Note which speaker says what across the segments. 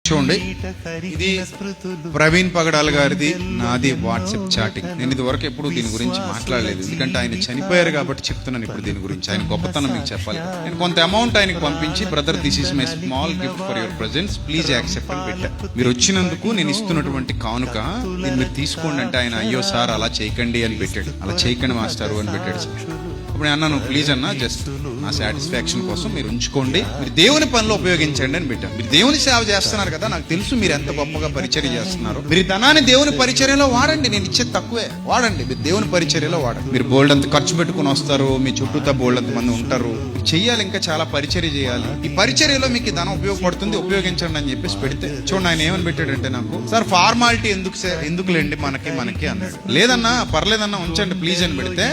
Speaker 1: చూడండి, ఇది ప్రవీణ్ పగడాల్ గారిది, నాది వాట్సాప్ చాటింగ్. నేను ఇది వరకు ఎప్పుడు దీని గురించి మాట్లాడలేదు, ఎందుకంటే ఆయన చనిపోయారు కాబట్టి చెప్తున్నాను ఇప్పుడు దీని గురించి. ఆయన గొప్పతనం మీకు చెప్పాలి. నేను కొంత అమౌంట్ ఆయనకు పంపించి, brother this is my small gift for your presence, please accept అని పెట్టా. మీరు వచ్చినందుకు నేను ఇస్తున్నటువంటి కానుక, దీన్ని మీరు తీసుకోండి అంటే ఆయన అయ్యో సార్ అలా చేయకండి అని పెట్టాడు. అలా చేయకండి మాస్టారు అని పెట్టాడు సార్. అప్పుడు నేను అన్నాను ప్లీజ్ అన్న, జస్ట్ నా సాటిస్ఫాక్షన్ కోసం మీరు ఉంచుకోండి, మీరు దేవుని పనిలో ఉపయోగించండి అని పెట్టాను. మీరు దేవుని సేవ చేస్తున్నారు కదా, నాకు తెలుసు మీరు ఎంత గొప్పగా పరిచర్య చేస్తున్నారు. మీరు ధనాన్ని దేవుని పరిచర్యలో వాడండి, నేను ఇచ్చేది తక్కువే, వాడండి. మీరు దేవుని పరిచర్యలో వాడండి. మీరు బోల్డ్ అంత ఖర్చు పెట్టుకుని వస్తారు, మీ చుట్టూతా బోల్డ్ అంత మంది ఉంటారు, చెయ్యాలి, ఇంకా చాలా పరిచర్య చేయాలి. ఈ పరిచర్యలో మీకు ధనం ఉపయోగపడుతుంది, ఉపయోగించండి అని చెప్పేసి పెడితే చూడండి ఆయన ఏమని పెట్టాడంటే, నాకు సార్ ఫార్మాలిటీ ఎందుకులేండి మనకి అన్నాడు. లేదన్నా పర్లేదన్నా ఉంచండి ప్లీజ్ అని పెడితే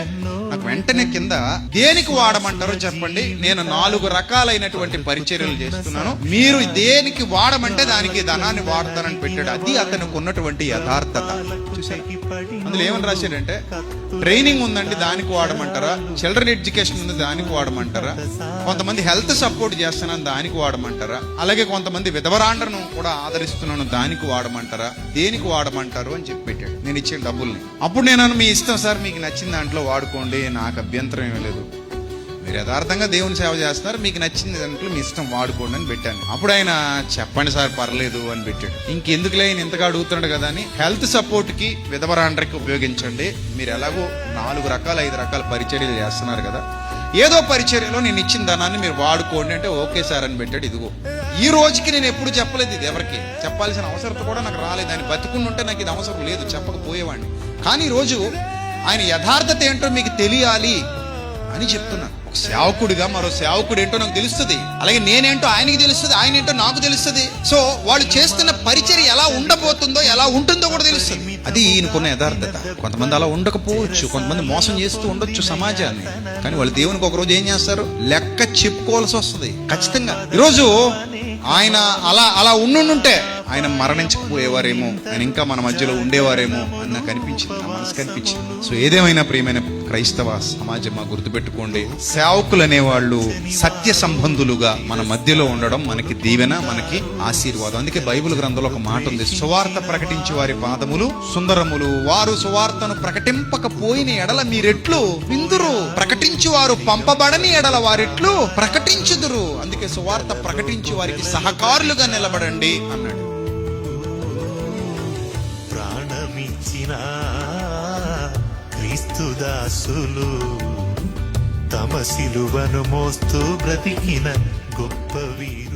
Speaker 1: నాకు వెంటనే కింద దేనికి వాడమంటారో చెప్పండి, నేను 4 రకాలైనటువంటి పరిచర్యలు చేస్తున్నాను, మీరు దేనికి వాడమంటే దానికి ధనాన్ని వాడతానని పెట్టాడు. అది అతనికి ఉన్నటువంటి యథార్థత. అందులో ఏమని రాశాడంటే, ట్రైనింగ్ ఉందండి దానికి వాడమంటారా, చిల్డ్రన్ ఎడ్యుకేషన్ ఉంది దానికి వాడమంటారా, కొంతమంది హెల్త్ సపోర్ట్ చేస్తున్నాను దానికి వాడమంటారా, అలాగే కొంతమంది విధవరాండ్రను కూడా ఆదరిస్తున్నాను దానికి వాడమంటారా, దేనికి వాడమంటారు అని చెప్పి పెట్టాడు. నేను ఇచ్చిన డబ్బుల్ని. అప్పుడు నేను మీ ఇష్టం సార్, మీకు నచ్చిన దాంట్లో వాడుకోండి, నాకు అభ్యంతరం ఏమీ లేదు, మీరు యథార్థంగా దేవుని సేవ చేస్తున్నారు, మీకు నచ్చిన దాంట్లో మీ ఇష్టం వాడుకోండి అని పెట్టాను. అప్పుడు ఆయన చెప్పండి సార్ పర్లేదు అని పెట్టాడు. ఇంకెందుకులే ఆయన ఇంతగా అడుగుతున్నాడు కదా అని, హెల్త్ సపోర్ట్ కి విధవరాండ్రకి ఉపయోగించండి, మీరు ఎలాగో 4 రకాల 5 రకాల పరిచర్యలు చేస్తున్నారు కదా, ఏదో పరిచర్యలో నేను ఇచ్చిన ధనాన్ని మీరు వాడుకోండి అంటే ఓకే సార్ అని పెట్టాడు. ఇదిగో ఈ రోజుకి నేను ఎప్పుడు చెప్పలేదు, ఇది ఎవరికి చెప్పాల్సిన అవసరం కూడా నాకు రాలేదు. ఆయన బతికుని ఉంటే నాకు ఇది అవసరం లేదు, చెప్పకపోయేవాడిని. కానీ ఈరోజు ఆయన యథార్థత ఏంటో మీకు తెలియాలి అని చెప్తున్నాను. ఒక సేవకుడిగా మరో సేవకుడు ఏంటో నాకు తెలుస్తుంది, అలాగే నేనేంటో ఆయనకి తెలుస్తుంది, ఆయన ఏంటో నాకు తెలుస్తుంది. సో వాళ్ళు చేస్తున్న పరిచర్య ఎలా ఉండబోతుందో, ఎలా ఉంటుందో కూడా తెలుస్తుంది. అది ఈయనకున్న యథార్థత. కొంతమంది అలా ఉండకపోవచ్చు, కొంతమంది మోసం చేస్తూ ఉండొచ్చు సమాజాన్ని, కానీ వాళ్ళు దేవునికి ఒక రోజు ఏం చేస్తారు, లెక్క చెప్పుకోవాల్సి వస్తుంది ఖచ్చితంగా. ఈరోజు ఆయన అలా ఉండుంటే ఆయన మరణించకపోయేవారేమో, ఆయన ఇంకా మన మధ్యలో ఉండేవారేమో అని నాకు అనిపించింది, నా మనసు కనిపించింది. సో ఏదేమైనా ప్రియమైన క్రైస్తవ సమాజం గుర్తుపెట్టుకోండి, సేవకులు అనేవాళ్ళు సత్య సంబంధులుగా మన మధ్యలో ఉండడం మనకి దీవెన, మనకి ఆశీర్వాదం. అందుకే బైబిల్ గ్రంథంలో ఒక మాట ఉంది, సువార్త ప్రకటించే వారి పాదములు సుందరములు, వారు సువార్తను ప్రకటింపకపోయిన ఎడల మీరెట్లు విందురు, ప్రకటించు వారు పంపబడని ఎడల వారెట్లు ప్రకటించుదురు. అందుకే సువార్త ప్రకటించే వారికి సహకారులుగా నిలబడండి అన్నాడు.
Speaker 2: ప్రాణమిచ్చిన క్రీస్తు దాసులు తమ సిలువను మోస్తూ బ్రతికిన గొప్ప వీరు.